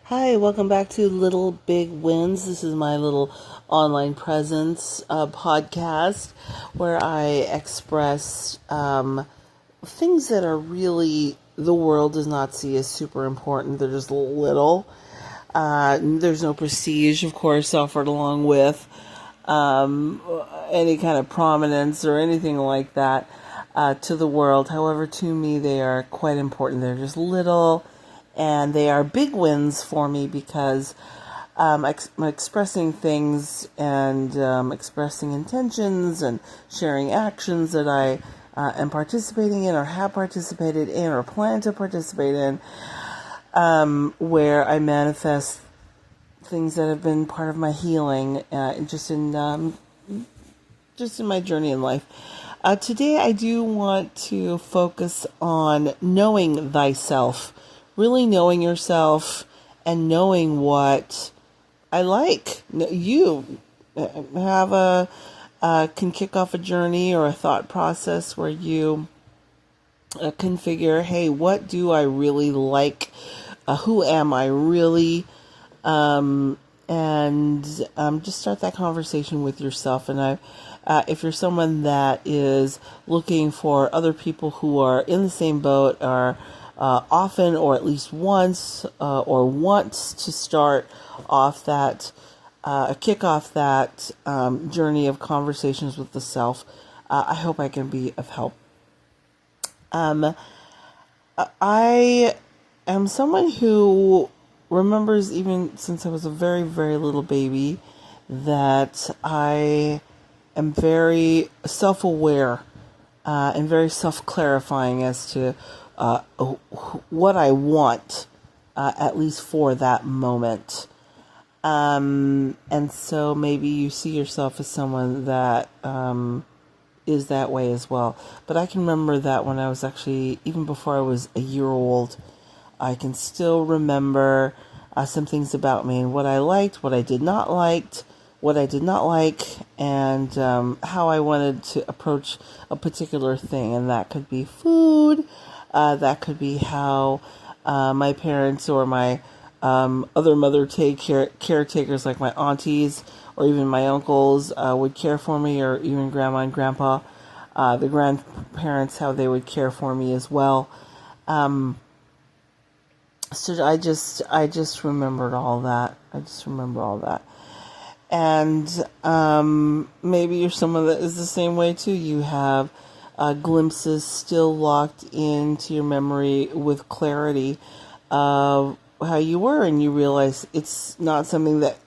Hi, welcome back to Little Big Wins. This is my little online presence podcast where I express things that are really the world does not see as super important. They're just little. There's no prestige, of course, offered along with um, any kind of prominence or anything like that to the world. However, to me, they are quite important. They're just little, and they are big wins for me because I'm expressing things and expressing intentions and sharing actions that I am participating in or have participated in or plan to participate in, where I manifest things that have been part of my healing, just in my journey in life. Today, I do want to focus on knowing thyself, really knowing yourself, and knowing what I like. You have can kick off a journey or a thought process where you can figure, hey, what do I really like? Who am I really? And just start that conversation with yourself. And if you're someone that is looking for other people who are in the same boat, or often or at least once or wants to start off that, kick off that journey of conversations with the self, I hope I can be of help. I am someone who remembers, even since I was a very, very little baby, that I am very self-aware and very self-clarifying as to what I want, at least for that moment. And so maybe you see yourself as someone that is that way as well. But I can remember that when I was actually, even before I was a year old, I can still remember some things about me and what I liked, what I did not like, and how I wanted to approach a particular thing. And that could be food, that could be how my parents or my other caretakers, like my aunties or even my uncles, would care for me, or even grandma and grandpa, the grandparents, how they would care for me as well. So I just remembered all that. And maybe you're someone that is the same way too. You have glimpses still locked into your memory with clarity of how you were, and you realize it's not something that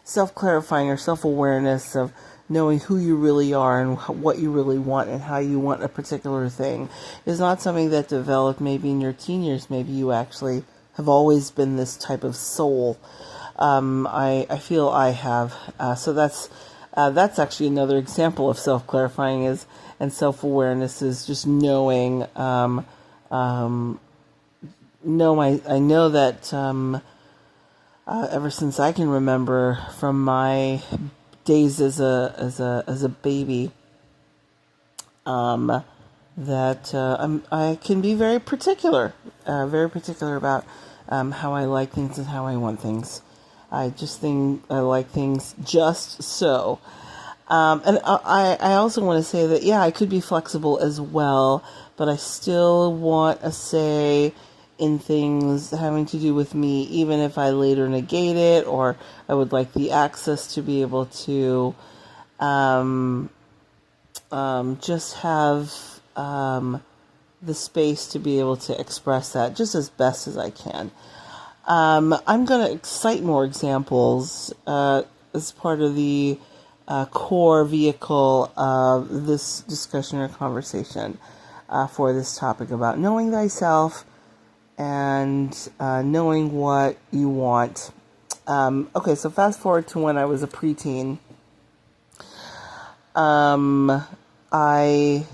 self-clarifying or self-awareness of knowing who you really are and what you really want and how you want a particular thing is not something that developed maybe in your teen years. Maybe you actually have always been this type of soul. I feel I have. So that's actually another example of self-clarifying and self-awareness is just knowing. I know that ever since I can remember from my days as a baby, that I can be very particular about how I like things and how I want things. I just think I like things just so. And I also want to say that, yeah, I could be flexible as well, but I still want a say in things having to do with me, even if I later negate it, or I would like the access to be able to just have the space to be able to express that just as best as I can. I'm going to cite more examples as part of the core vehicle of this discussion or conversation for this topic about knowing thyself and knowing what you want. Okay, so fast forward to when I was a preteen. I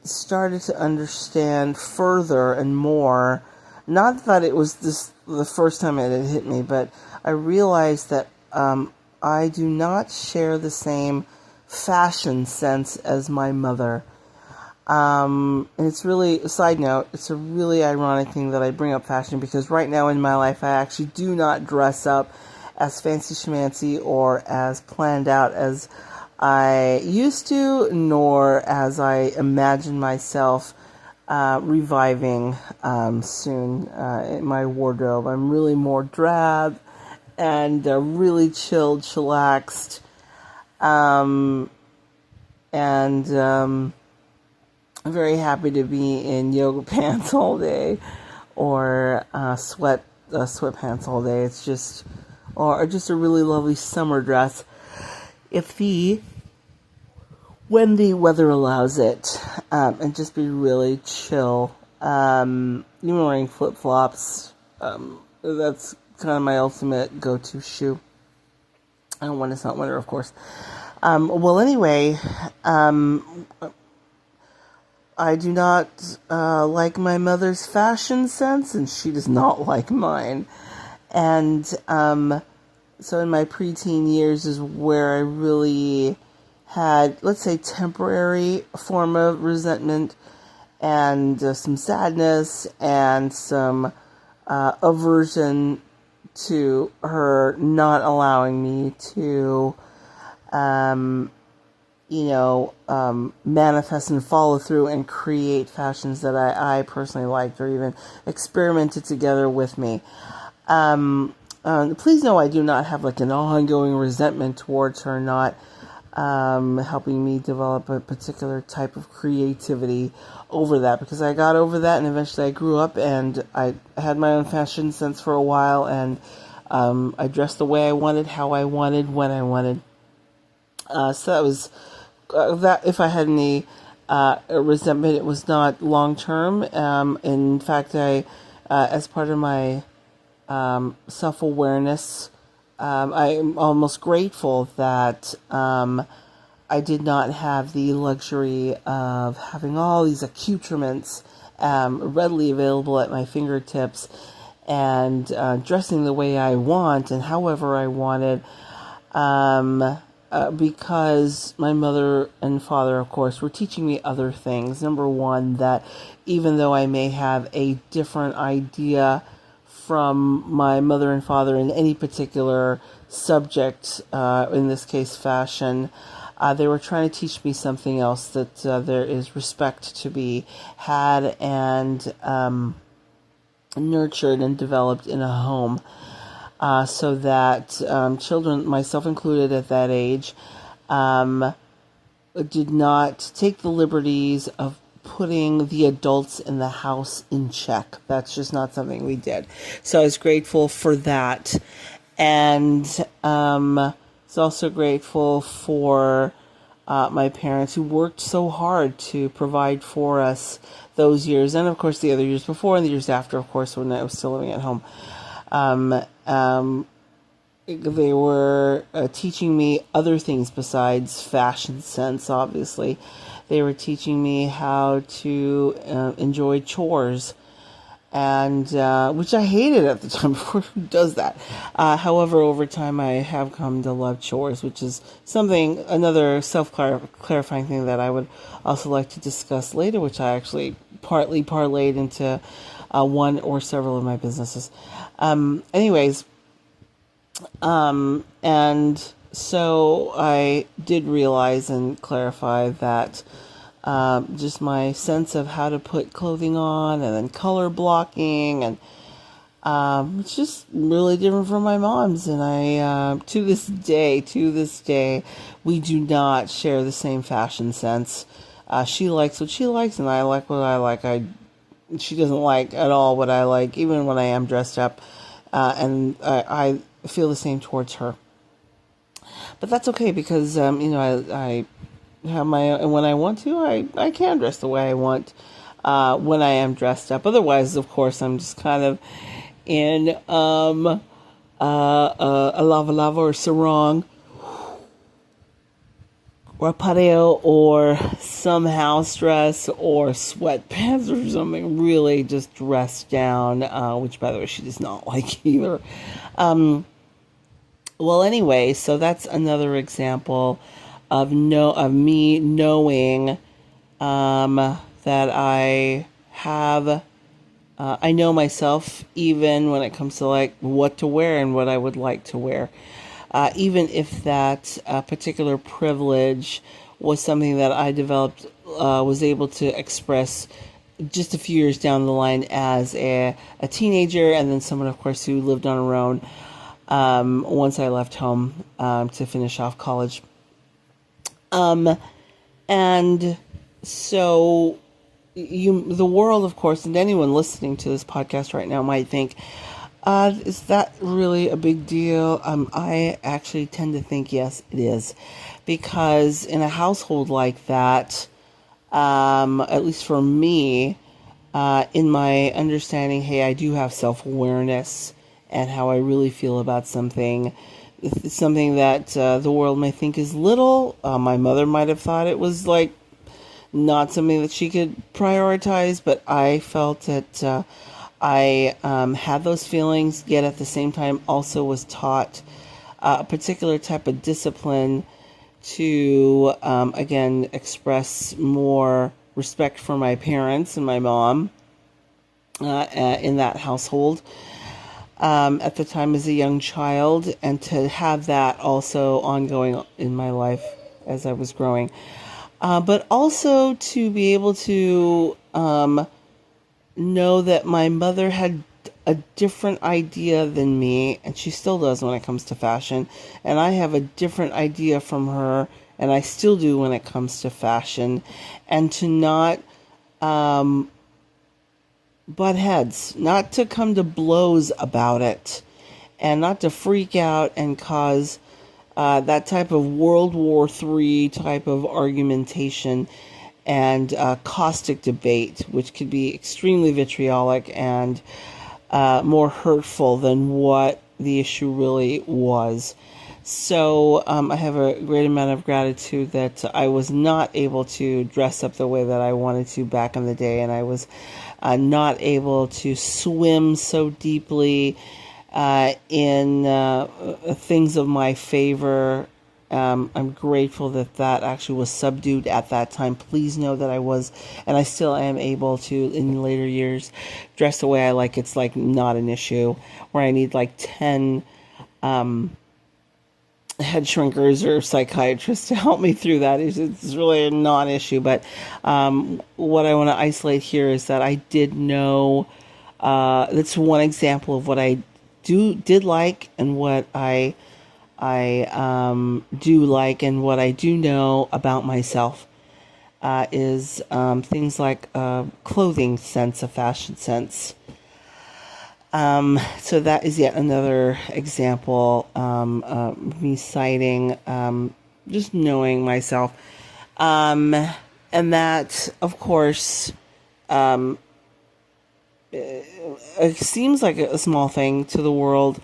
started to understand further and more, not that it was the first time it had hit me, but I realized that I do not share the same fashion sense as my mother. And it's really, a side note, it's a really ironic thing that I bring up fashion because right now in my life I actually do not dress up as fancy schmancy or as planned out as I used to, nor as I imagine myself reviving soon in my wardrobe. I'm really more drab and really chilled, chillaxed, and I'm very happy to be in yoga pants all day, or sweatpants all day. It's just, or just a really lovely summer dress, when the weather allows it, and just be really chill. Even wearing flip flops, that's kind of my ultimate go-to shoe. When it's not winter, of course. Well, anyway, I do not like my mother's fashion sense, and she does not like mine. And so in my preteen years is where I really had, let's say, temporary form of resentment and some sadness and some aversion to her not allowing me to manifest and follow through and create fashions that I personally liked or even experimented together with me. Please know I do not have like an ongoing resentment towards her not helping me develop a particular type of creativity over that, because I got over that and eventually I grew up and I had my own fashion sense for a while, and I dressed the way I wanted, how I wanted, when I wanted. So that was that. If I had any resentment, it was not long term. In fact, I, as part of my self-awareness, I'm almost grateful that I did not have the luxury of having all these accoutrements readily available at my fingertips and dressing the way I want and however I wanted. Because my mother and father, of course, were teaching me other things. Number one, that even though I may have a different idea from my mother and father in any particular subject, in this case fashion, they were trying to teach me something else, that there is respect to be had and nurtured and developed in a home. So that children, myself included at that age, did not take the liberties of putting the adults in the house in check. That's just not something we did. So I was grateful for that. And was also grateful for my parents who worked so hard to provide for us those years. And of course the other years before and the years after, of course, when I was still living at home. They were teaching me other things besides fashion sense, obviously. They were teaching me how to enjoy chores, and which I hated at the time. Who does that? However, over time, I have come to love chores, which is something, another self-clarifying thing that I would also like to discuss later, which I actually partly parlayed into one or several of my businesses. Anyways, and so I did realize and clarify that just my sense of how to put clothing on and then color blocking, and it's just really different from my mom's. And I, to this day, we do not share the same fashion sense. She likes what she likes and I like what I like. She doesn't like at all what I like, even when I am dressed up. And I feel the same towards her. But that's okay, because, I have my, and when I want to, I can dress the way I want when I am dressed up. Otherwise, of course, I'm just kind of in a lava or sarong or a pareo or some house dress or sweatpants or something really just dressed down, which, by the way, she does not like either. Well, anyway, so that's another example of me knowing that I have. I know myself even when it comes to like what to wear and what I would like to wear. Even if that particular privilege was something that I developed, was able to express just a few years down the line as a teenager, and then someone, of course, who lived on her own once I left home to finish off college. And so the world, of course, and anyone listening to this podcast right now might think, is that really a big deal? I actually tend to think yes, it is, because in a household like that, at least for me, in my understanding, hey, I do have self-awareness and how I really feel about something. It's something that the world may think is little. My mother might have thought it was like not something that she could prioritize, but I felt that I had those feelings, yet at the same time also was taught a particular type of discipline to, again, express more respect for my parents and my mom in that household at the time as a young child, and to have that also ongoing in my life as I was growing. But also to be able to know that my mother had a different idea than me, and she still does when it comes to fashion, and I have a different idea from her, and I still do when it comes to fashion, and to not butt heads, not to come to blows about it, and not to freak out and cause that type of World War III type of argumentation and caustic debate, which could be extremely vitriolic and more hurtful than what the issue really was. So I have a great amount of gratitude that I was not able to dress up the way that I wanted to back in the day, and I was not able to swim so deeply in things of my favor. I'm grateful that that actually was subdued at that time. Please know that I was, and I still am able to, in later years, dress the way I like. It's like not an issue where I need like 10 head shrinkers or psychiatrists to help me through that. It's really a non-issue. But what I want to isolate here is that I did know, that's one example of what I did like, and what I do like, and what I do know about myself is things like clothing sense, a fashion sense. So that is yet another example, me citing just knowing myself. And that, of course, it seems like a small thing to the world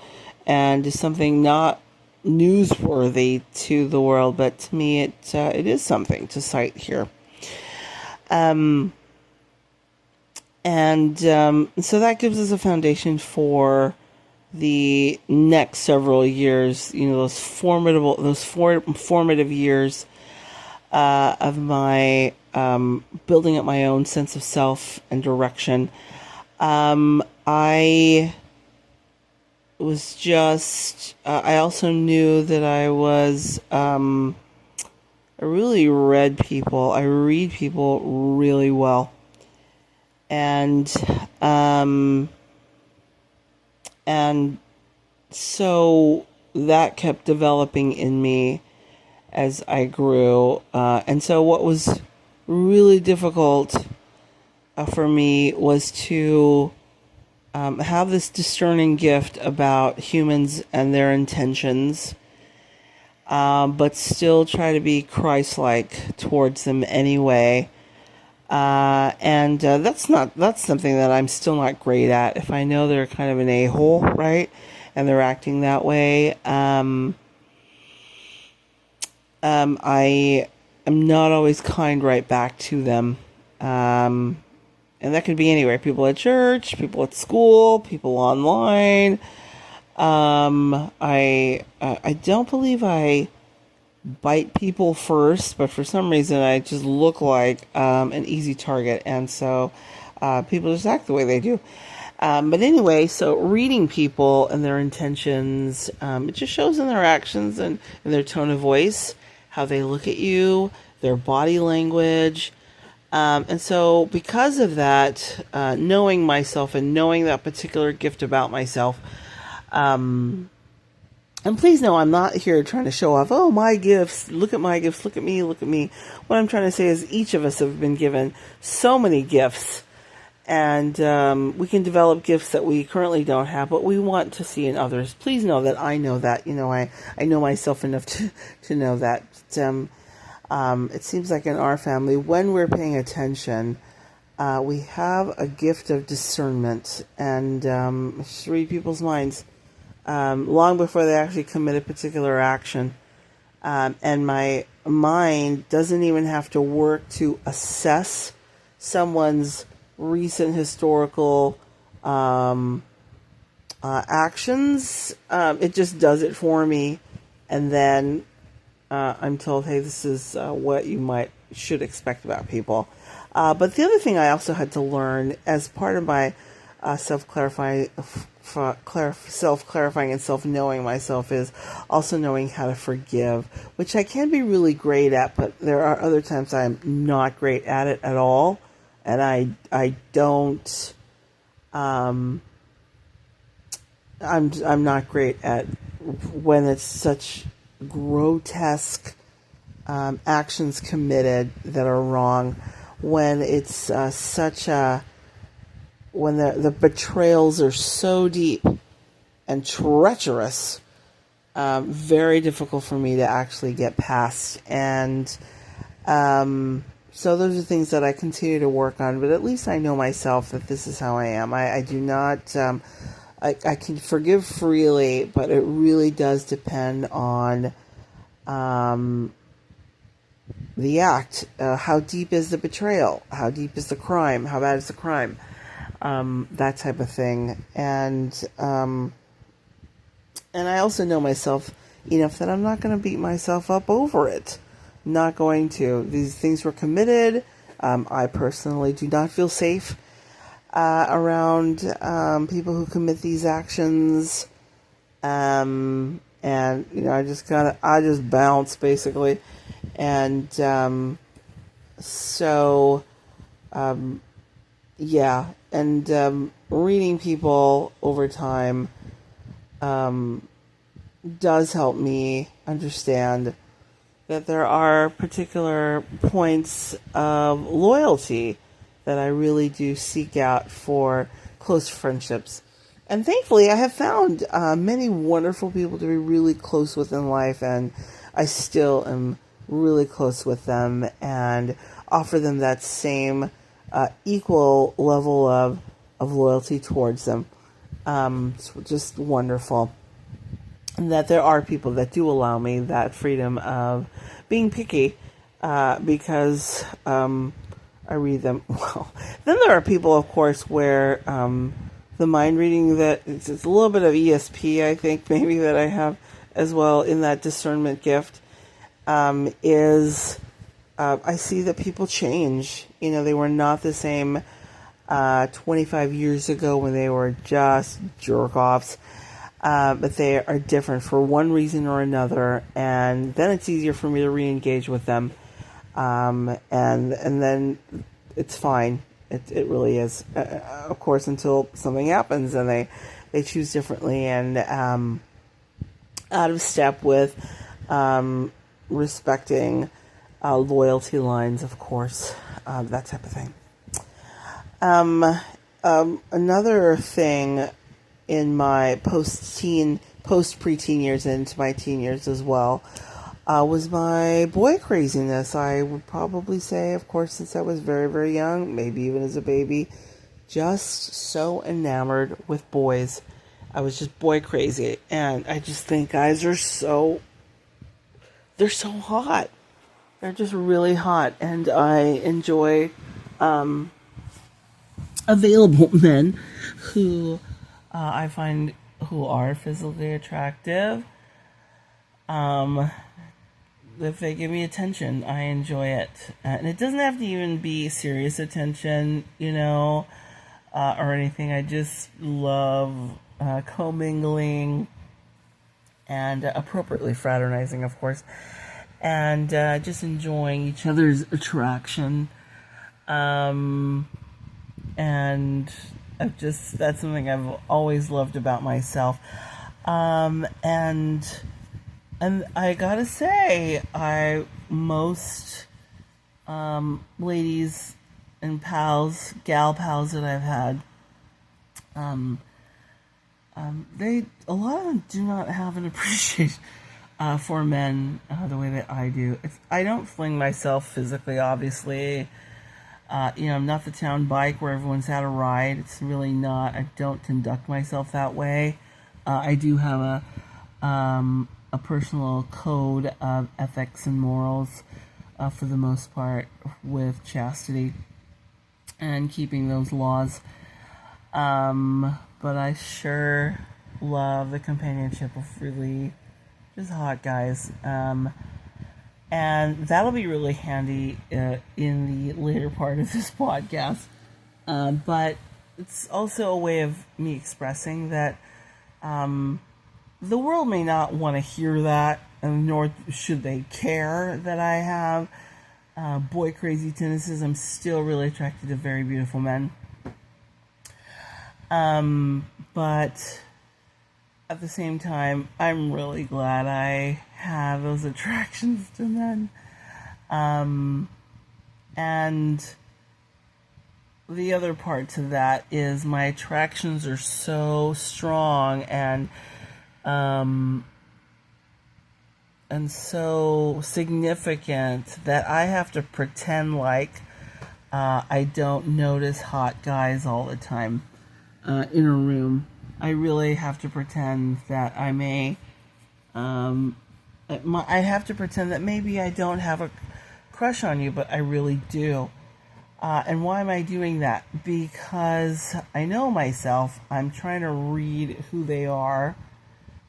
and is something not newsworthy to the world, but to me it is something to cite here. And so that gives us a foundation for the next several years, you know, those formative years of my building up my own sense of self and direction. I was just, I also knew that I was, I really read people. I read people really well. And so that kept developing in me as I grew. And so what was really difficult for me was to have this discerning gift about humans and their intentions, but still try to be Christ-like towards them anyway. And that's something that I'm still not great at. If I know they're kind of an a-hole, right, and they're acting that way, I am not always kind right back to them. And that could be anywhere: people at church, people at school, people online. I don't believe I bite people first, but for some reason I just look like an easy target, and so people just act the way they do. But anyway, so reading people and their intentions, it just shows in their actions and in their tone of voice, how they look at you, their body language. And so because of that, knowing myself and knowing that particular gift about myself, and please know I'm not here trying to show off, oh, my gifts, look at my gifts, look at me, look at me. What I'm trying to say is each of us have been given so many gifts, and we can develop gifts that we currently don't have, but we want to see in others. Please know that I know that. I know myself enough to know that. It seems like in our family, when we're paying attention, we have a gift of discernment, and just read people's minds long before they actually commit a particular action. And my mind doesn't even have to work to assess someone's recent historical actions. It just does it for me, and then I'm told, hey, this is what you should expect about people. But the other thing I also had to learn as part of my self-clarifying and self-knowing myself is also knowing how to forgive, which I can be really great at, but there are other times I'm not great at it at all, and I don't. I'm not great at when it's such grotesque actions committed that are wrong, when it's when the betrayals are so deep and treacherous, very difficult for me to actually get past. And so those are things that I continue to work on, but at least I know myself that this is how I am. I do not, I can forgive freely, but it really does depend on the act. How deep is the betrayal? How deep is the crime? How bad is the crime? That type of thing. And I also know myself enough that I'm not going to beat myself up over it. Not going to. These things were committed. I personally do not feel safe around people who commit these actions. And I just bounce basically. And yeah, and reading people over time does help me understand that there are particular points of loyalty that I really do seek out for close friendships. And thankfully, I have found many wonderful people to be really close with in life, and I still am really close with them and offer them that same equal level of loyalty towards them. It's just wonderful. And that there are people that do allow me that freedom of being picky because I read them well. Then there are people, of course, where the mind reading, that it's a little bit of ESP, I think, maybe, that I have as well in that discernment gift, is I see that people change. They were not the same 25 years ago when they were just jerk-offs. But they are different for one reason or another, and then it's easier for me to re-engage with them, and then it's fine. It really is, of course, until something happens and they choose differently and out of step with respecting loyalty lines, of course, that type of thing. Another thing in my post-preteen years and into my teen years as well, was my boy craziness. I would probably say, of course, since I was very, very young, maybe even as a baby, just so enamored with boys. I was just boy crazy, and I just think guys they're so hot. They're just really hot, and I enjoy available men who I find who are physically attractive, if they give me attention, I enjoy it. And it doesn't have to even be serious attention, or anything. I just love commingling and appropriately fraternizing, of course, and just enjoying each other's attraction. And that's something I've always loved about myself. And I gotta say, most ladies and gal pals that I've had, a lot of them do not have an appreciation for men the way that I do. I don't fling myself physically, obviously. I'm not the town bike where everyone's had a ride. It's really not. I don't conduct myself that way. I do have a personal code of ethics and morals, for the most part, with chastity and keeping those laws. But I sure love the companionship of really just hot guys. And that'll be really handy in the later part of this podcast. But it's also a way of me expressing that the world may not want to hear that, and nor should they care that I have boy crazy tendencies. I'm still really attracted to very beautiful men. But at the same time, I'm really glad I have those attractions to men. And the other part to that is my attractions are so strong and so significant that I have to pretend like I don't notice hot guys all the time in a room. I really have to pretend that I have to pretend that maybe I don't have a crush on you, but I really do. And why am I doing that? Because I know myself. I'm trying to read who they are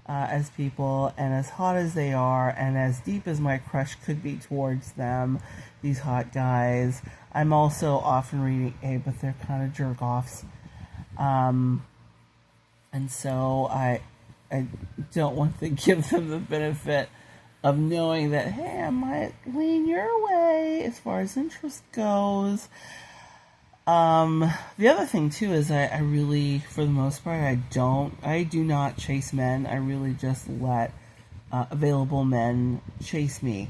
as people, and as hot as they are, and as deep as my crush could be towards them, these hot guys. I'm also often reading, but they're kind of jerk-offs. And so I don't want to give them the benefit of knowing that, hey, I might lean your way as far as interest goes. The other thing too is I really, for the most part, I do not chase men. I really just let available men chase me.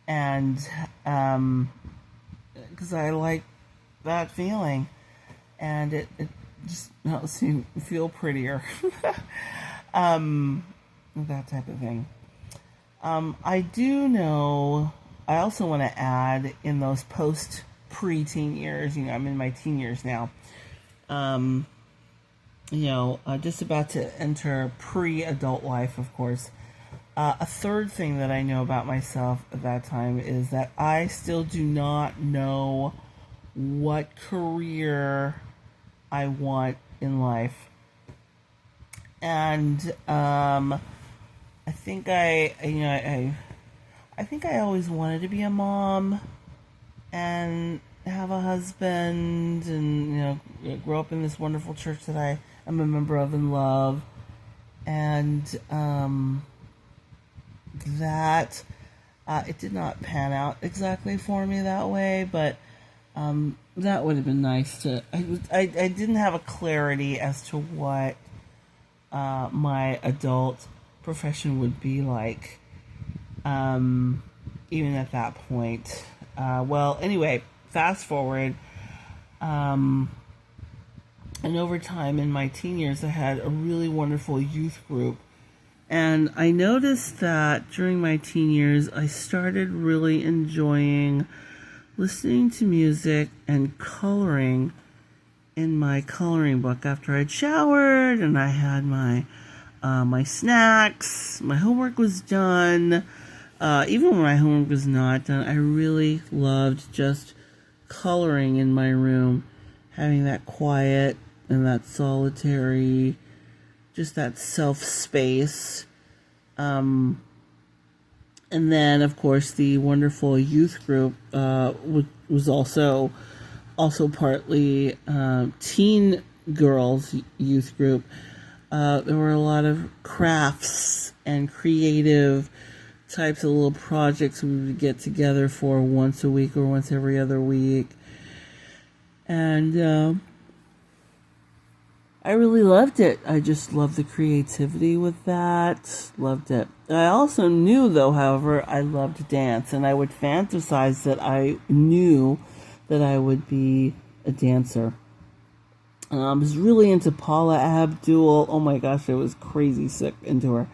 And because I like that feeling, and it just helps me feel prettier. That type of thing. I do know, I also want to add, in those pre-teen years, I'm in my teen years now, just about to enter pre-adult life, of course. A third thing that I know about myself at that time is that I still do not know what career I want in life. And I think I think I always wanted to be a mom and have a husband, and grow up in this wonderful church that I am a member of and love. And that it did not pan out exactly for me that way, but that would have been nice to. I didn't have a clarity as to what my adult profession would be like, even at that point. Well, anyway, fast forward, and over time in my teen years, I had a really wonderful youth group, and I noticed that during my teen years, I started really enjoying listening to music and coloring in my coloring book after I'd showered and I had my snacks. My homework was done. Even when my homework was not done, I really loved just coloring in my room, having that quiet and that solitary, just that self space. And And then, of course, the wonderful youth group was also partly teen girls youth group. There were a lot of crafts and creative types of little projects we would get together for once a week or once every other week. And I really loved it. I just loved the creativity with that. Loved it. I also knew, though, however, I loved dance, and I would fantasize that I knew that I would be a dancer. I was really into Paula Abdul. Oh my gosh, I was crazy sick into her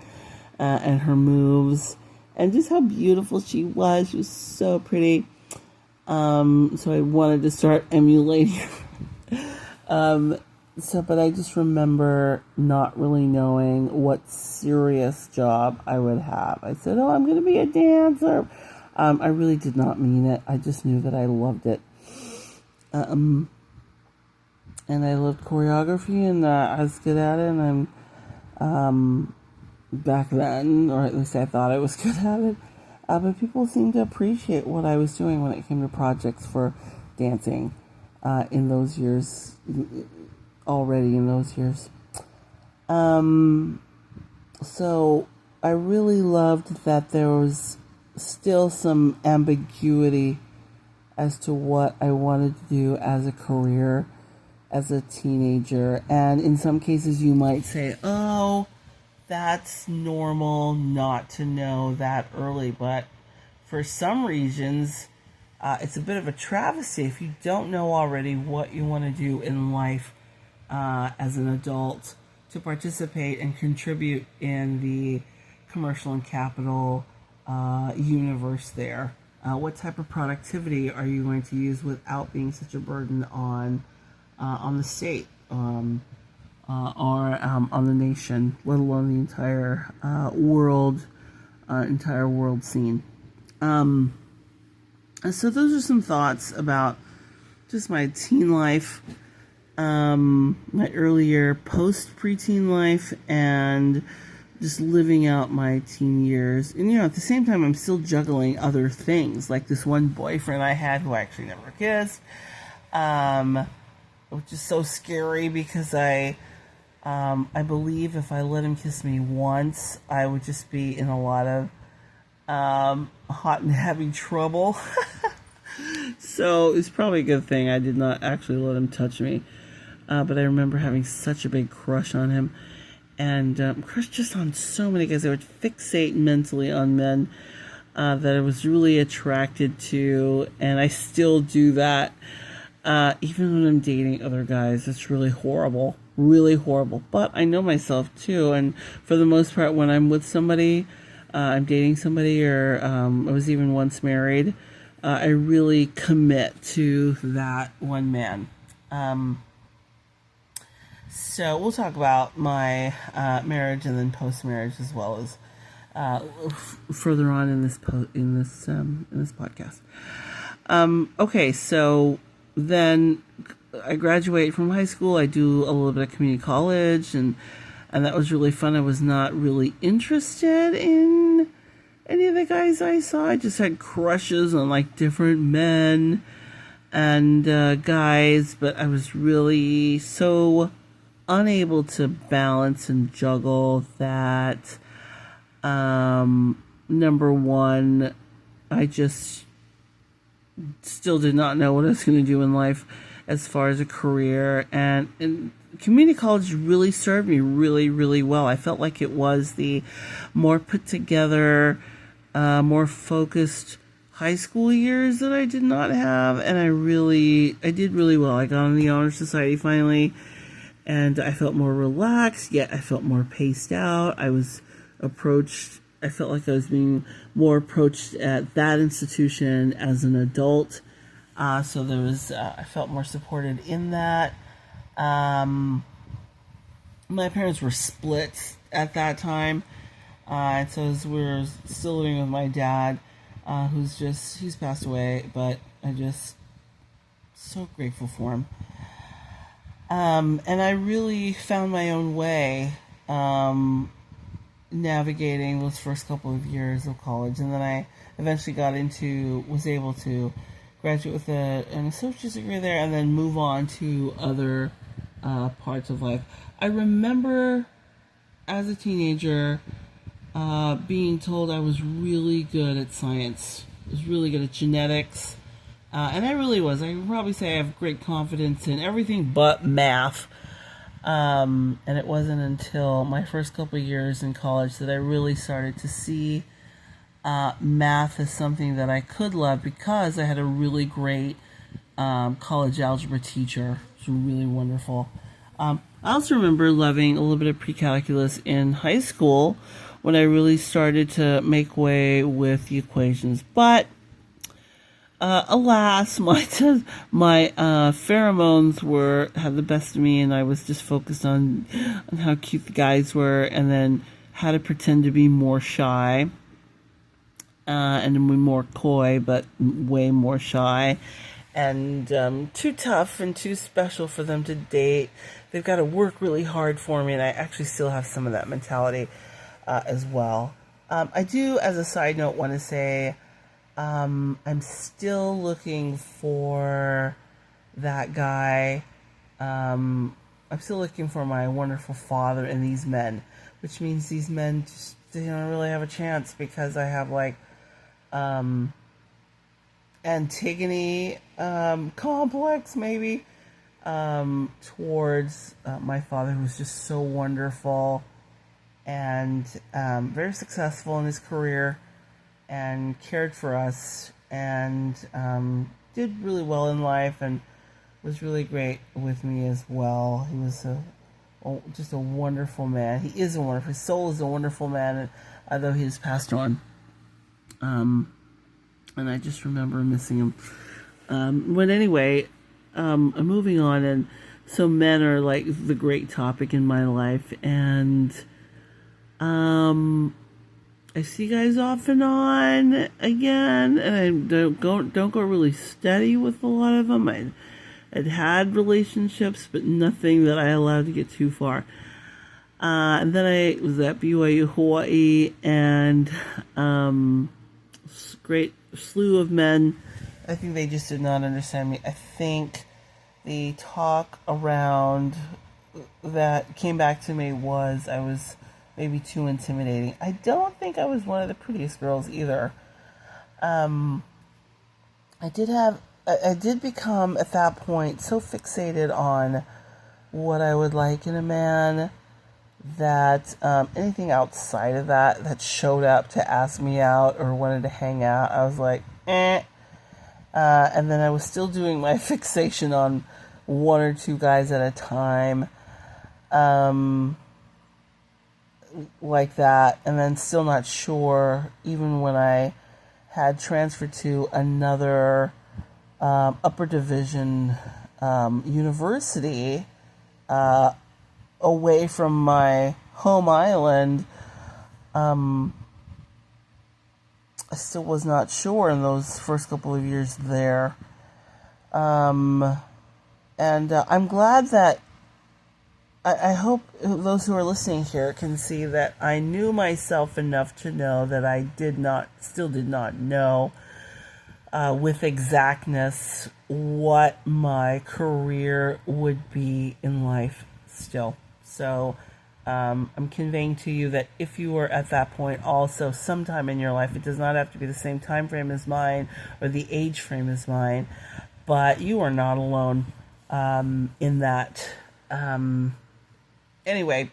and her moves, and just how beautiful she was. She was so pretty. So I wanted to start emulating her. But I just remember not really knowing what serious job I would have. I said, "Oh, I'm going to be a dancer." I really did not mean it. I just knew that I loved it. And I loved choreography, and I was good at it. And I'm back then, or at least I thought I was good at it. But people seemed to appreciate what I was doing when it came to projects for dancing in those years. Already in those years. So I really loved that there was still some ambiguity as to what I wanted to do as a career as a teenager. And in some cases you might say, oh, that's normal not to know that early. But for some reasons, it's a bit of a travesty if you don't know already what you want to do in life as an adult to participate and contribute in the commercial and capital universe there. What type of productivity are you going to use without being such a burden on the state or on the nation, let alone the entire world scene? So those are some thoughts about just my teen life. My earlier post-preteen life, and just living out my teen years. And, at the same time, I'm still juggling other things, like this one boyfriend I had who I actually never kissed, which is so scary because I believe if I let him kiss me once, I would just be in a lot of hot and heavy trouble. So it's probably a good thing I did not actually let him touch me. But I remember having such a big crush on him, and crush just on so many guys. I would fixate mentally on men that I was really attracted to, and I still do that even when I'm dating other guys. It's really horrible, but I know myself too, and for the most part when I'm with somebody, I'm dating somebody, or I was even once married, I really commit to that one man. So we'll talk about my marriage and then post-marriage, as well as further on in this podcast. Okay, so then I graduate from high school. I do a little bit of community college, and that was really fun. I was not really interested in any of the guys I saw. I just had crushes on like different men and guys, but I was really so unable to balance and juggle that. Number one, I just still did not know what I was going to do in life as far as a career, and community college really served me really, really well. I felt like it was the more put together, more focused high school years that I did not have, and I did really well. I got on the Honor Society finally, and I felt more relaxed, yet I felt more paced out. I felt like I was being more approached at that institution as an adult. So there was, I felt more supported in that. My parents were split at that time. And so as we were still living with my dad, he's passed away, but I just so grateful for him. And I really found my own way, navigating those first couple of years of college, and then I eventually was able to graduate with an associate's degree there, and then move on to other parts of life. I remember as a teenager being told I was really good at science. I was really good at genetics, and I really was. I can probably say I have great confidence in everything but math. And it wasn't until my first couple of years in college that I really started to see math as something that I could love, because I had a really great college algebra teacher. It was really wonderful. I also remember loving a little bit of pre-calculus in high school when I really started to make way with the equations. But alas, my pheromones had the best of me, and I was just focused on how cute the guys were, and then how to pretend to be more shy, and to be more coy, but way more shy, and too tough and too special for them to date. They've got to work really hard for me, and I actually still have some of that mentality as well. I do, as a side note, want to say I'm still looking for that guy. I'm still looking for my wonderful father in these men, which means these men just, they don't really have a chance, because I have like Antigone complex maybe towards my father, who's just so wonderful and very successful in his career, and cared for us, and did really well in life, and was really great with me as well. He was just a wonderful man. He is a wonderful, his soul is a wonderful man, although he has passed on. And I just remember missing him. But anyway, I'm moving on, and so men are like the great topic in my life, and I see guys off and on again, and I don't go really steady with a lot of them. I'd had relationships, but nothing that I allowed to get too far. And then I was at BYU Hawaii, and great slew of men. I think they just did not understand me. I think the talk around that came back to me was I was maybe too intimidating. I don't think I was one of the prettiest girls either. I did become at that point so fixated on what I would like in a man that anything outside of that showed up to ask me out or wanted to hang out, I was like, eh. And then I was still doing my fixation on one or two guys at a time. Like that, and then still not sure, even when I had transferred to another upper division university away from my home island. I still was not sure in those first couple of years there. And I'm glad that I hope those who are listening here can see that I knew myself enough to know that I still did not know with exactness what my career would be in life still. So I'm conveying to you that if you are at that point also sometime in your life, it does not have to be the same time frame as mine or the age frame as mine, but you are not alone in that. Anyway,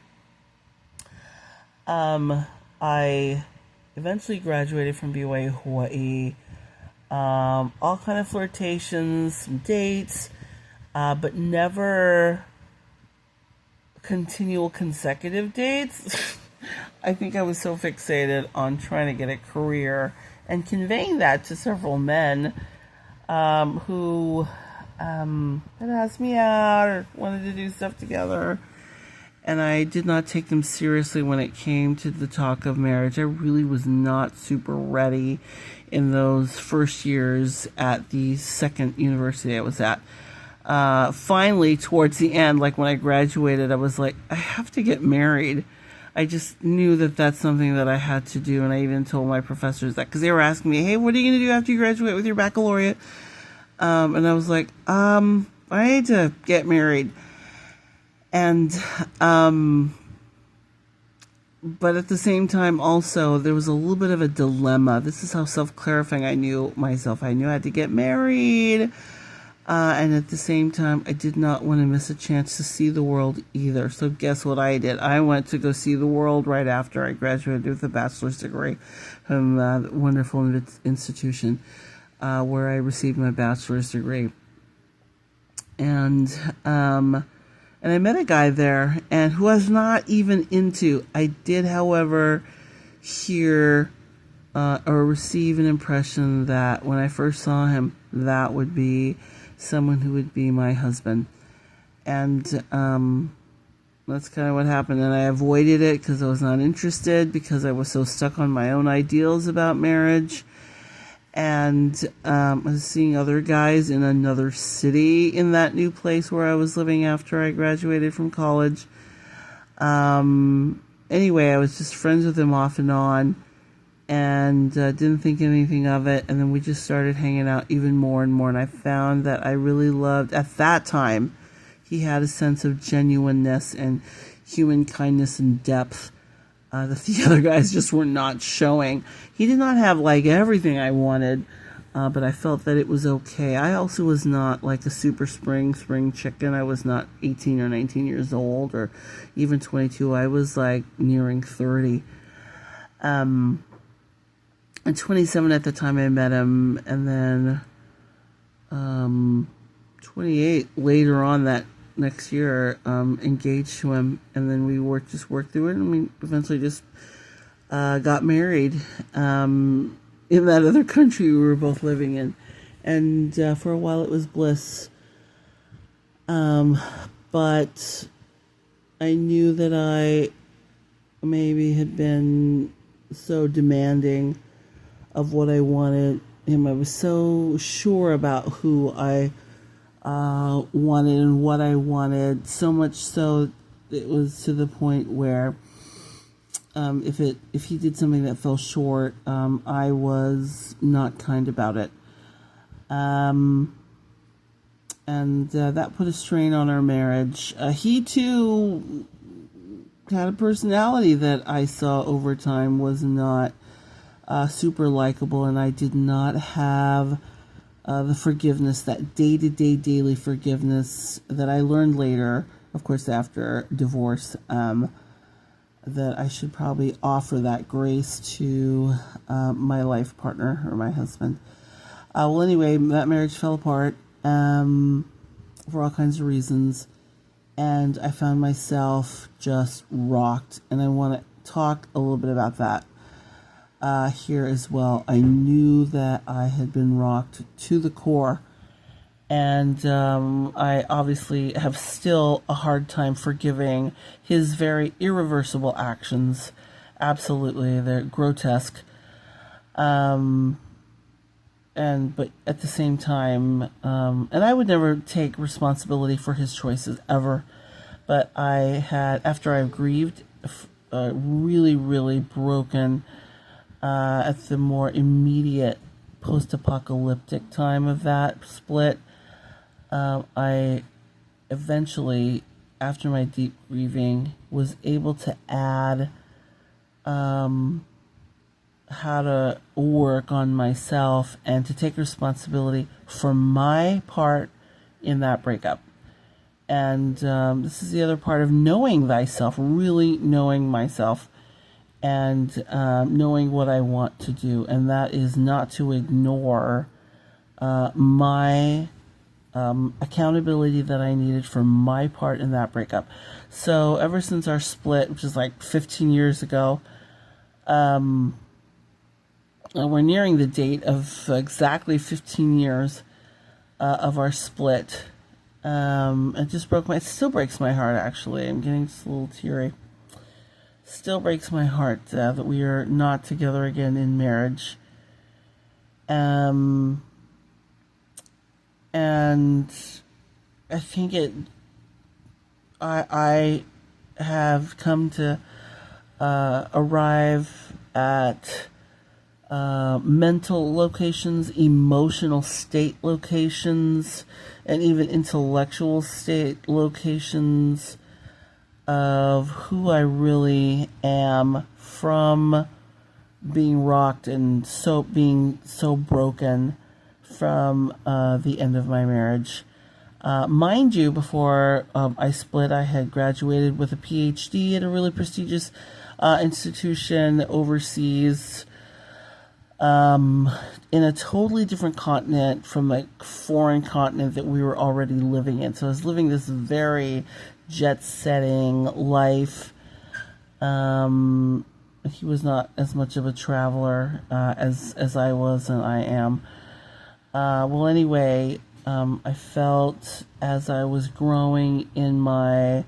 I eventually graduated from BYU Hawaii. All kind of flirtations, some dates, but never continual consecutive dates. I think I was so fixated on trying to get a career and conveying that to several men who had asked me out or wanted to do stuff together. And I did not take them seriously when it came to the talk of marriage. I really was not super ready in those first years at the second university I was at. Finally, towards the end, like when I graduated, I was like, I have to get married. I just knew that that's something that I had to do, and I even told my professors that, because they were asking me, hey, what are you going to do after you graduate with your baccalaureate? And I was like, I need to get married. And, but at the same time, also, there was a little bit of a dilemma. This is how self-clarifying I knew myself. I knew I had to get married. And at the same time, I did not want to miss a chance to see the world either. So guess what I did? I went to go see the world right after I graduated with a bachelor's degree from the wonderful institution where I received my bachelor's degree. And I met a guy there, and who I was not even into. I did, however, hear or receive an impression that when I first saw him, that would be someone who would be my husband. And that's kind of what happened. And I avoided it because I was not interested, because I was so stuck on my own ideals about marriage. And I was seeing other guys in another city in that new place where I was living after I graduated from college. Anyway, I was just friends with him off and on, and didn't think anything of it. And then we just started hanging out even more and more. And I found that I really loved, at that time, he had a sense of genuineness and human kindness and depth that the other guys just were not showing. He did not have like everything I wanted, but I felt that it was okay. I also was not like a super spring chicken. I was not 18 or 19 years old, or even 22. I was like nearing 30. And 27 at the time I met him, and then 28 later on that next year, engaged to him, and then we worked through it, and we eventually just got married in that other country we were both living in. And for a while it was bliss. But I knew that I maybe had been so demanding of what I wanted him. I was so sure about who I wanted and what I wanted, so much so it was to the point where if he did something that fell short, I was not kind about it. And that put a strain on our marriage. He too had a personality that I saw over time was not super likable, and I did not have the forgiveness, that day-to-day daily forgiveness that I learned later, of course after divorce, that I should probably offer that grace to my life partner, or my husband. Well, anyway, that marriage fell apart for all kinds of reasons, and I found myself just rocked, and I want to talk a little bit about that here as well. I knew that I had been rocked to the core, and I obviously have still a hard time forgiving his very irreversible actions. Absolutely, they're grotesque. But at the same time, and I would never take responsibility for his choices ever, but I had, after I grieved, really, really broken at the more immediate post-apocalyptic time of that split. I eventually, after my deep grieving, was able to add how to work on myself and to take responsibility for my part in that breakup. And this is the other part of knowing thyself, really knowing myself, and knowing what I want to do. And that is not to ignore my accountability that I needed for my part in that breakup. So ever since our split, which is like 15 years ago, we're nearing the date of exactly 15 years of our split. It still breaks my heart, actually. I'm getting just a little teary. Still breaks my heart that we are not together again in marriage. And I think I have come to arrive at mental locations, emotional state locations, and even intellectual state locations of who I really am from being rocked and being so broken from the end of my marriage. Mind you, before I split, I had graduated with a PhD at a really prestigious institution overseas, in a totally different continent from a foreign continent that we were already living in. So I was living this very jet-setting life. He was not as much of a traveler as I was and I am. Anyway, I felt as I was growing in my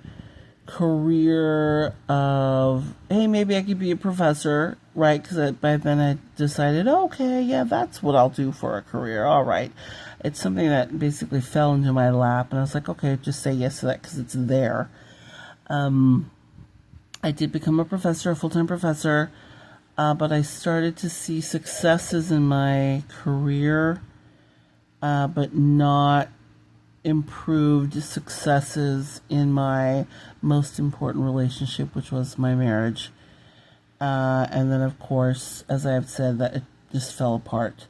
career of, hey, maybe I could be a professor, right? Because by then I decided, okay, yeah, that's what I'll do for a career. All right. It's something that basically fell into my lap, and I was like, okay, just say yes to that because it's there. I did become a professor, a full-time professor, but I started to see successes in my career, but not improved successes in my most important relationship, which was my marriage. And then, of course, as I have said, that it just fell apart.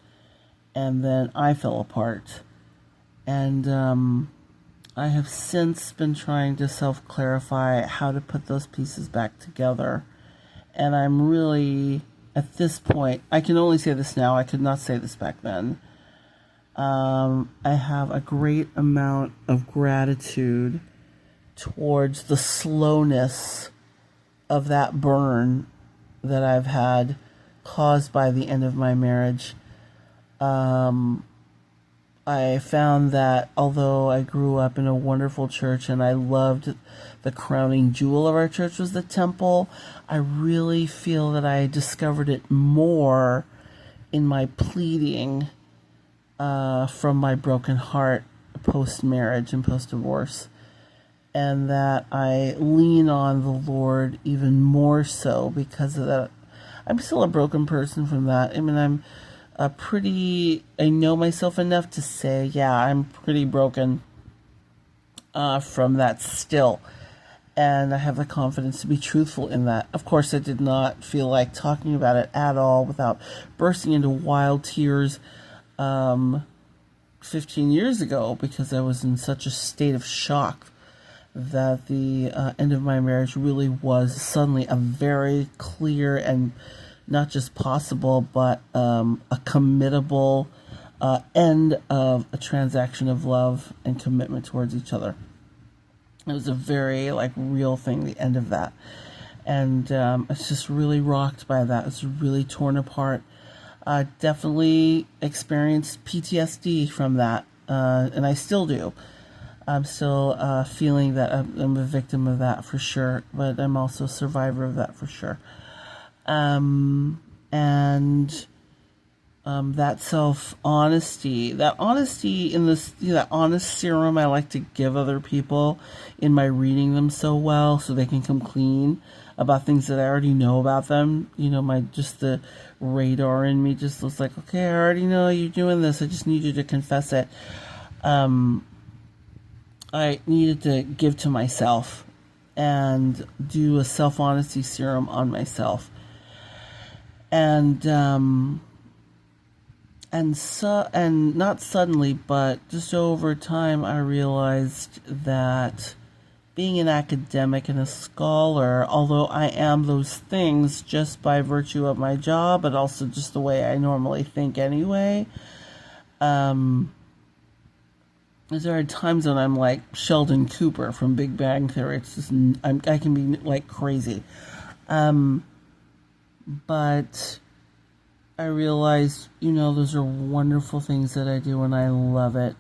And then I fell apart. And I have since been trying to self-clarify how to put those pieces back together. And I'm really, at this point, I can only say this now, I could not say this back then. I have a great amount of gratitude towards the slowness of that burn that I've had caused by the end of my marriage. I found that although I grew up in a wonderful church and I loved the crowning jewel of our church was the temple, I really feel that I discovered it more in my pleading from my broken heart post-marriage and post-divorce, and that I lean on the Lord even more so because of that. I'm still a broken person from that. I mean, I know myself enough to say, yeah, I'm pretty broken from that still. And I have the confidence to be truthful in that. Of course, I did not feel like talking about it at all without bursting into wild tears 15 years ago, because I was in such a state of shock that the end of my marriage really was suddenly a very clear and not just possible, but a committable end of a transaction of love and commitment towards each other. It was a very real thing, the end of that. And it's just really rocked by that. It's really torn apart. I definitely experienced PTSD from that, and I still do. I'm still feeling that I'm a victim of that for sure, but I'm also a survivor of that for sure. That self-honesty, that honesty in this, that honest serum I like to give other people in my reading them so well so they can come clean about things that I already know about them. The radar in me just looks like, okay, I already know you're doing this. I just need you to confess it. I needed to give to myself and do a self-honesty serum on myself. And not suddenly, but just over time, I realized that being an academic and a scholar, although I am those things just by virtue of my job, but also just the way I normally think anyway, there are times when I'm like Sheldon Cooper from Big Bang Theory. It's just, I can be like crazy. But I realized, those are wonderful things that I do and I love it.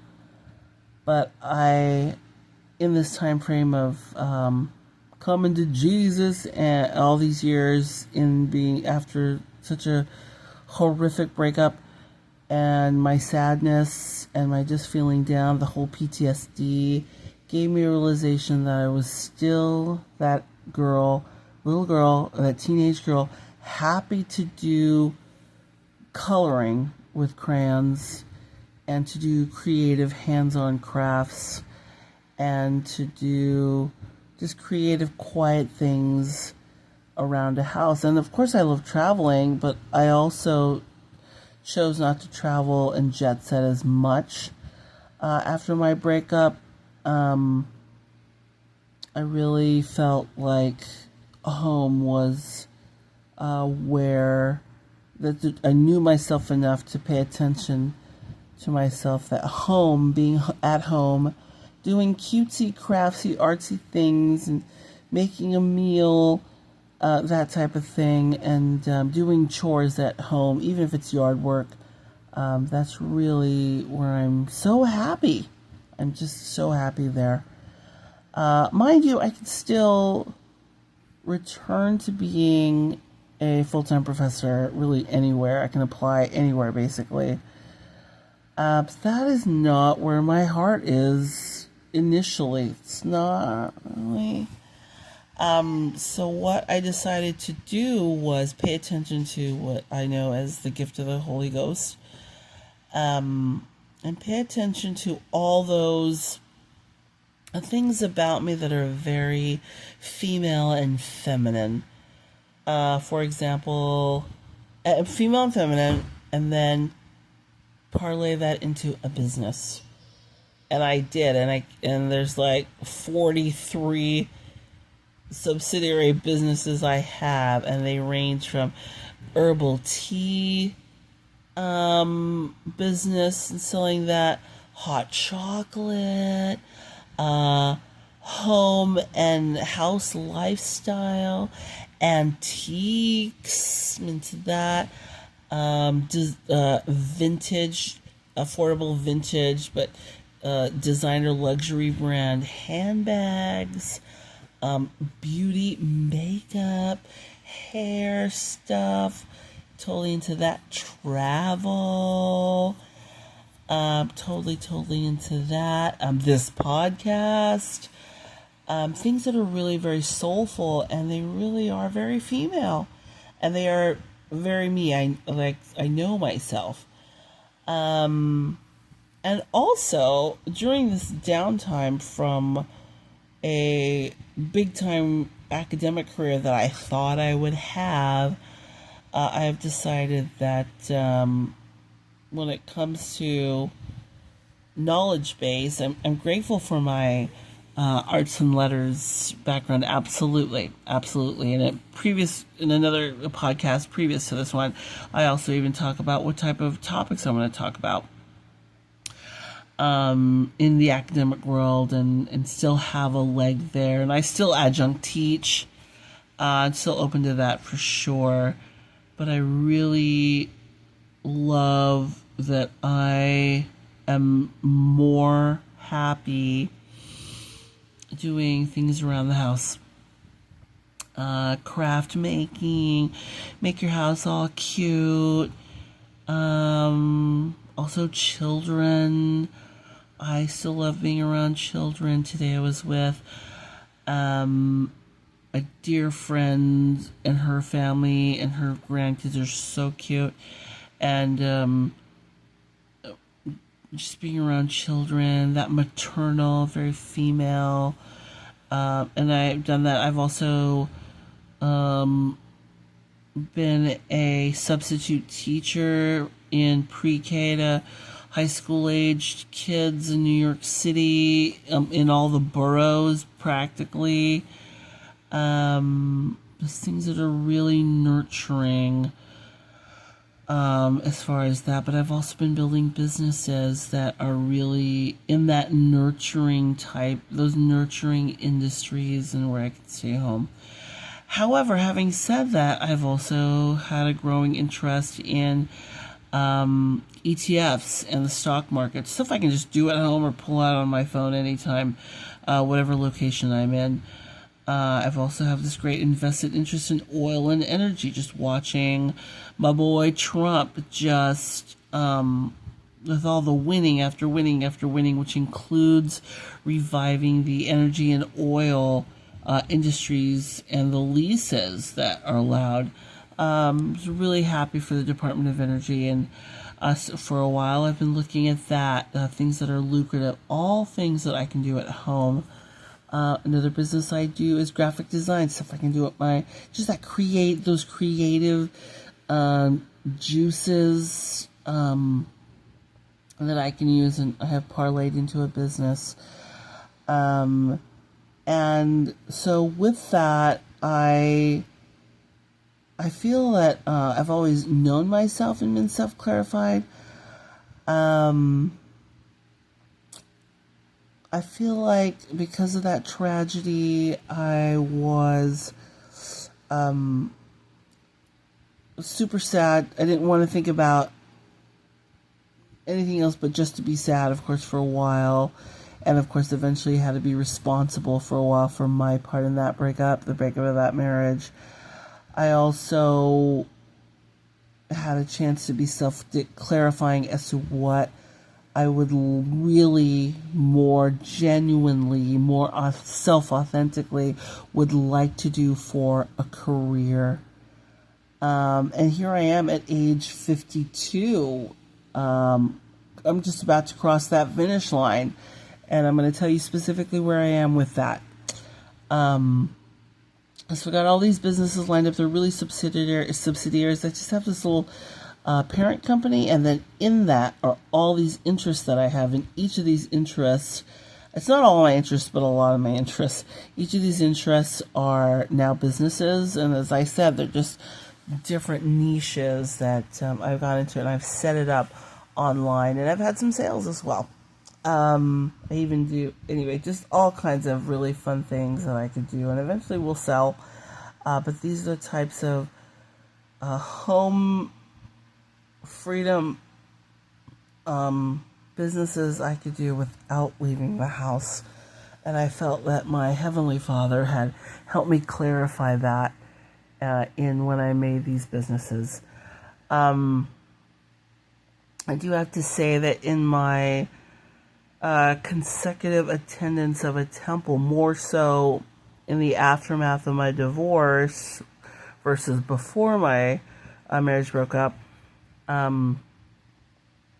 But in this time frame of coming to Jesus and all these years in being after such a horrific breakup and my sadness and my just feeling down, the whole PTSD gave me a realization that I was still that girl little girl, that teenage girl, happy to do coloring with crayons and to do creative hands-on crafts and to do just creative, quiet things around a house. And of course, I love traveling, but I also chose not to travel and jet set as much. After my breakup, I really felt like a home was where that I knew myself enough to pay attention to myself. That home, being at home, doing cutesy, craftsy, artsy things, and making a meal, that type of thing, and doing chores at home, even if it's yard work. That's really where I'm so happy. I'm just so happy there. Mind you, I could still return to being a full-time professor really anywhere. I can apply anywhere, basically. But that is not where my heart is initially. It's not really. So what I decided to do was pay attention to what I know as the gift of the Holy Ghost. And pay attention to all those things about me that are very female and feminine. For example, female and feminine, and then parlay that into a business. And I did, and there's like 43 subsidiary businesses I have, and they range from herbal tea business and selling that, hot chocolate, home and house lifestyle, antiques, into that, vintage, affordable vintage, but designer luxury brand handbags, beauty, makeup, hair stuff, totally into that, travel, totally into that, this podcast, things that are really very soulful, and they really are very female, and they are very me. I know myself. And also, during this downtime from a big-time academic career that I thought I would have, I have decided that when it comes to knowledge base, I'm grateful for my arts and letters background. Absolutely. In another podcast previous to this one, I also even talk about what type of topics I'm going to talk about in the academic world, and still have a leg there. And I still adjunct teach. I'm still open to that for sure. But I really love that I am more happy doing things around the house. Craft making, make your house all cute. Also children. I still love being around children. Today I was with a dear friend and her family, and her grandkids are so cute. And just being around children, that maternal, very female. And I've done that. I've also been a substitute teacher in pre-K to high school aged kids in New York City, in all the boroughs practically. Just things that are really nurturing as far as that. But I've also been building businesses that are really in that nurturing type, those nurturing industries, and where I can stay home. However, having said that, I've also had a growing interest in ETFs and the stock market, stuff I can just do at home or pull out on my phone anytime, whatever location I'm in. I've also have this great invested interest in oil and energy, just watching my boy Trump just with all the winning after winning after winning, which includes reviving the energy and oil industries and the leases that are allowed. I was really happy for the Department of Energy, and for a while I've been looking at that, things that are lucrative, all things that I can do at home. Another business I do is graphic design, stuff I can do at just those creative juices that I can use, and I have parlayed into a business. And so with that, I feel that I've always known myself and been self-clarified. I feel like because of that tragedy, I was super sad. I didn't want to think about anything else but just to be sad, of course, for a while. And of course, eventually had to be responsible for a while for my part in that breakup, the breakup of that marriage. I also had a chance to be self-clarifying as to what I would really more genuinely, more self-authentically would like to do for a career. And here I am at age 52. I'm just about to cross that finish line, and I'm going to tell you specifically where I am with that. So I got all these businesses lined up. They're really subsidiaries. I just have this little parent company, and then in that are all these interests that I have. In each of these interests, it's not all my interests, but a lot of my interests. Each of these interests are now businesses, and as I said, they're just different niches that I've got into, and I've set it up online, and I've had some sales as well. I even do, anyway, just all kinds of really fun things that I could do, and eventually will sell. But these are the types of home freedom businesses I could do without leaving the house. And I felt that my Heavenly Father had helped me clarify that in when I made these businesses. I do have to say that in my consecutive attendance of a temple, more so in the aftermath of my divorce versus before my marriage broke up,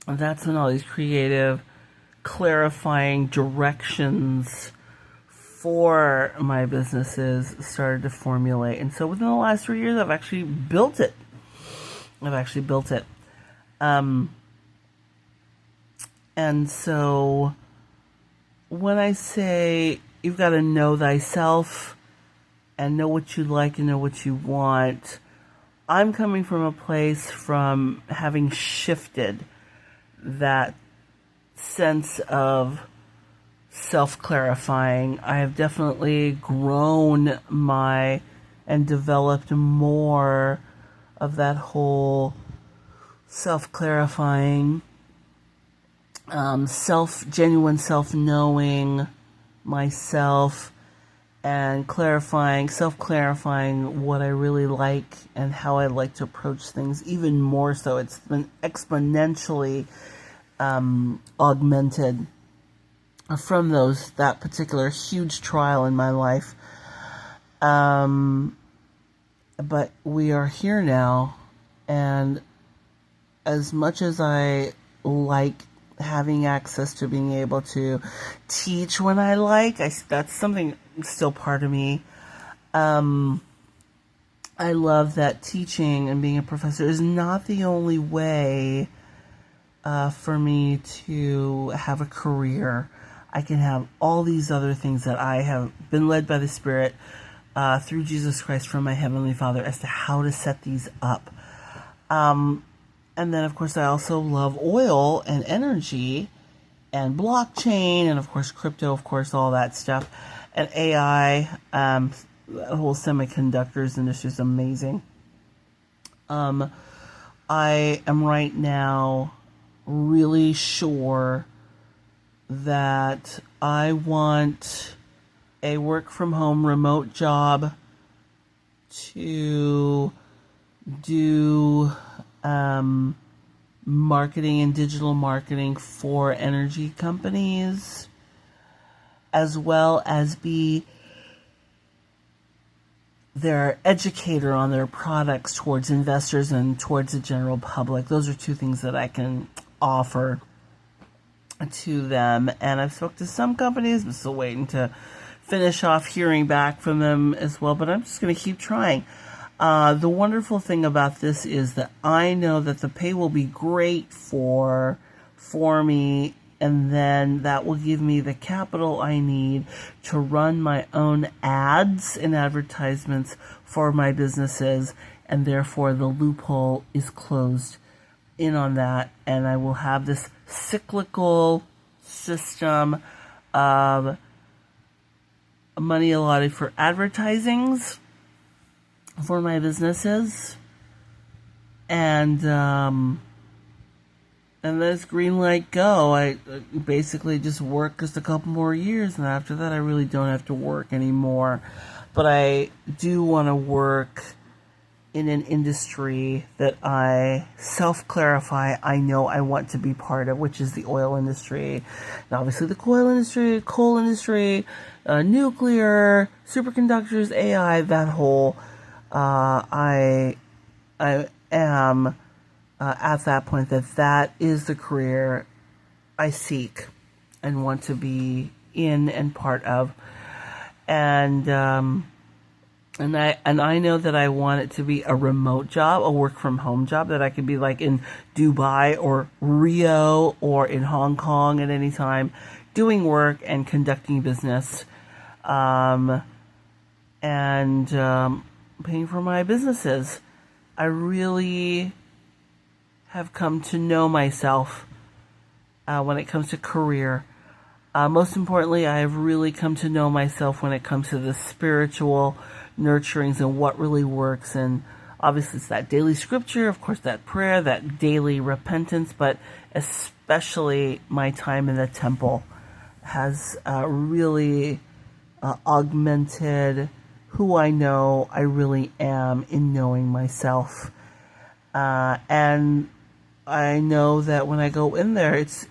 that's when all these creative, clarifying directions for my businesses started to formulate. And so within the last 3 years, I've actually built it. And so when I say you've got to know thyself and know what you like and know what you want, I'm coming from a place from having shifted that sense of self-clarifying. I have definitely grown and developed more of that whole self-clarifying, genuine self-knowing myself, and self-clarifying what I really like and how I like to approach things. Even more so, it's been exponentially augmented from that particular huge trial in my life. But we are here now, and as much as I like having access to being able to teach when I like, that's something still part of me. I love that teaching and being a professor is not the only way for me to have a career. I can have all these other things that I have been led by the Spirit through Jesus Christ from my Heavenly Father as to how to set these up. And then, of course, I also love oil and energy and blockchain and, of course, crypto, of course, all that stuff. And AI, the whole semiconductors industry is amazing. I am right now really sure that I want a work-from-home remote job to do marketing and digital marketing for energy companies, as well as be their educator on their products towards investors and towards the general public. Those are two things that I can offer to them. And I've spoke to some companies. I'm still waiting to finish off hearing back from them as well, but I'm just going to keep trying. The wonderful thing about this is that I know that the pay will be great for me, and then that will give me the capital I need to run my own ads and advertisements for my businesses, and therefore the loophole is closed in on that, and I will have this cyclical system of money allotted for advertisings for my businesses, and that's green light go. I basically just work just a couple more years, and after that I really don't have to work anymore. But I do want to work in an industry that I self-clarify I know I want to be part of, which is the oil industry. And obviously the coal industry, nuclear, superconductors, AI, that whole, I am at that point that is the career I seek and want to be in and part of. And I know that I want it to be a remote job, a work from home job, that I could be like in Dubai or Rio or in Hong Kong at any time, doing work and conducting business, and paying for my businesses. I really have come to know myself when it comes to career. Most importantly, I have really come to know myself when it comes to the spiritual nurturings and what really works. And obviously it's that daily scripture, of course that prayer, that daily repentance, but especially my time in the temple has really augmented who I know I really am in knowing myself. And I know that when I go in there, it's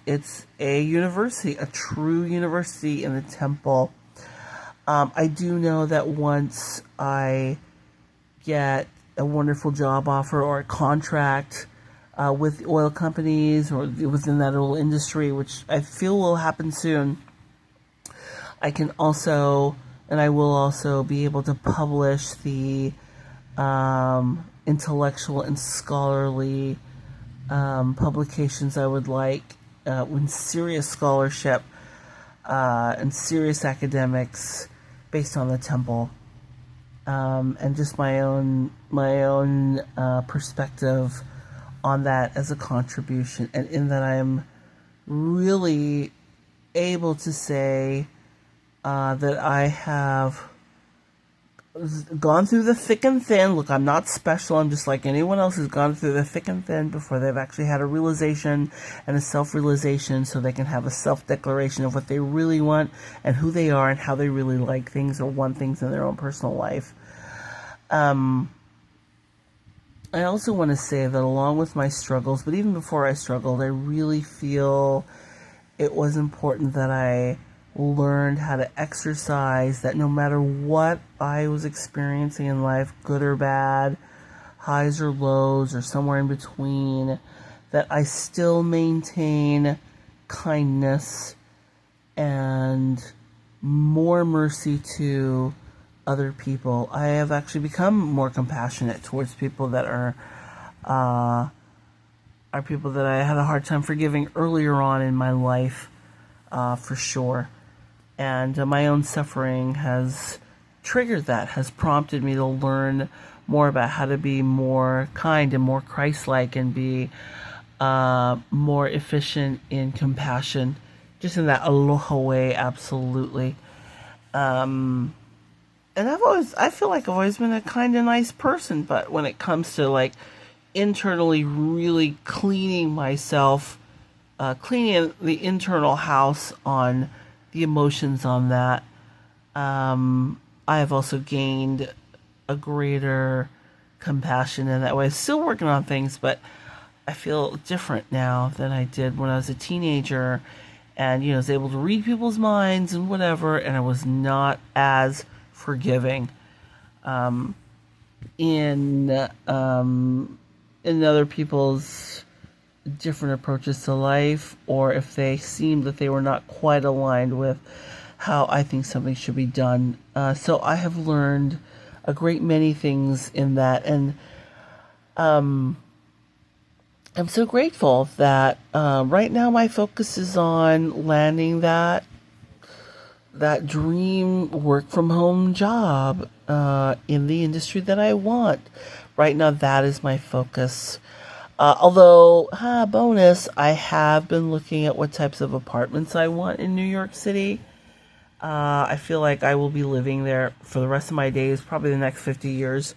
a university, a true university in the temple. I do know that once I get a wonderful job offer or a contract with oil companies or within that oil industry, which I feel will happen soon, I can also, and I will also be able to publish the intellectual and scholarly publications I would like, with serious scholarship and serious academics based on the temple, and just my own perspective on that as a contribution, and in that I'm really able to say that I have gone through the thick and thin. Look, I'm not special. I'm just like anyone else who's gone through the thick and thin before they've actually had a realization and a self-realization, so they can have a self-declaration of what they really want and who they are and how they really like things or want things in their own personal life. I also want to say that along with my struggles, but even before I struggled, I really feel it was important that I learned how to exercise, that no matter what I was experiencing in life, good or bad, highs or lows or somewhere in between, that I still maintain kindness and more mercy to other people. I have actually become more compassionate towards people that are people that I had a hard time forgiving earlier on in my life, for sure. And my own suffering has triggered that, has prompted me to learn more about how to be more kind and more Christ-like and be more efficient in compassion, just in that aloha way, absolutely. And I feel like I've always been a kind and nice person, but when it comes to like internally really cleaning myself, cleaning the internal house on the emotions on that, I have also gained a greater compassion in that way. Still working on things, but I feel different now than I did when I was a teenager, and I was able to read people's minds and whatever, and I was not as forgiving. in other people's different approaches to life, or if they seem that they were not quite aligned with how I think something should be done. So I have learned a great many things in that, and I'm so grateful that right now my focus is on landing that dream work from home job in the industry that I want. Right now, that is my focus. Although, bonus, I have been looking at what types of apartments I want in New York City. I feel like I will be living there for the rest of my days, probably the next 50 years.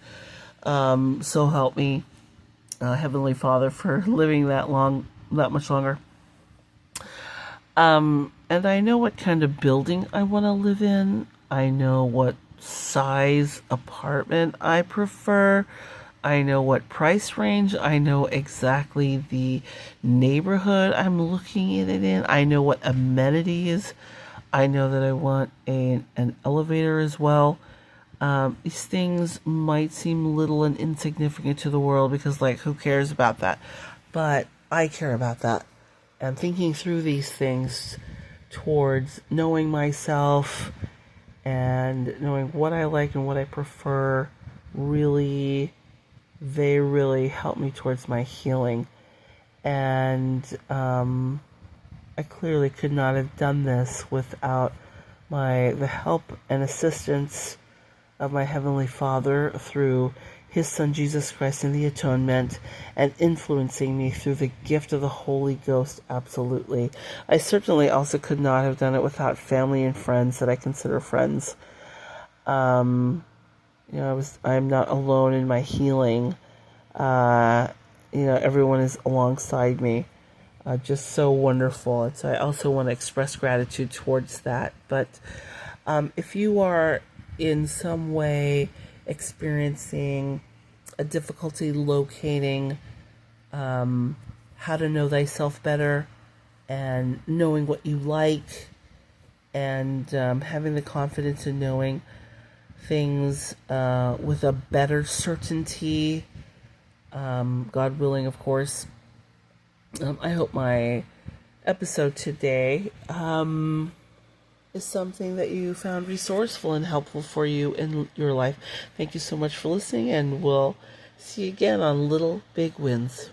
So help me, Heavenly Father, for living that much longer. And I know what kind of building I want to live in. I know what size apartment I prefer. I know what price range. I know exactly the neighborhood I'm looking at it in. I know what amenities. I know that I want an elevator as well. These things might seem little and insignificant to the world because, like, who cares about that? But I care about that. And thinking through these things towards knowing myself and knowing what I like and what I prefer they really help me towards my healing. And I clearly could not have done this without the help and assistance of my Heavenly Father through His Son Jesus Christ and the atonement, and influencing me through the gift of the Holy Ghost. Absolutely. I certainly also could not have done it without family and friends that I consider friends. I'm not alone in my healing. Everyone is alongside me. Just so wonderful. And so I also want to express gratitude towards that. But if you are in some way experiencing a difficulty locating how to know thyself better and knowing what you like and having the confidence in knowing things with a better certainty, God willing, of course. I hope my episode today is something that you found resourceful and helpful for you in your life. Thank you so much for listening, and we'll see you again on Little Big Wins.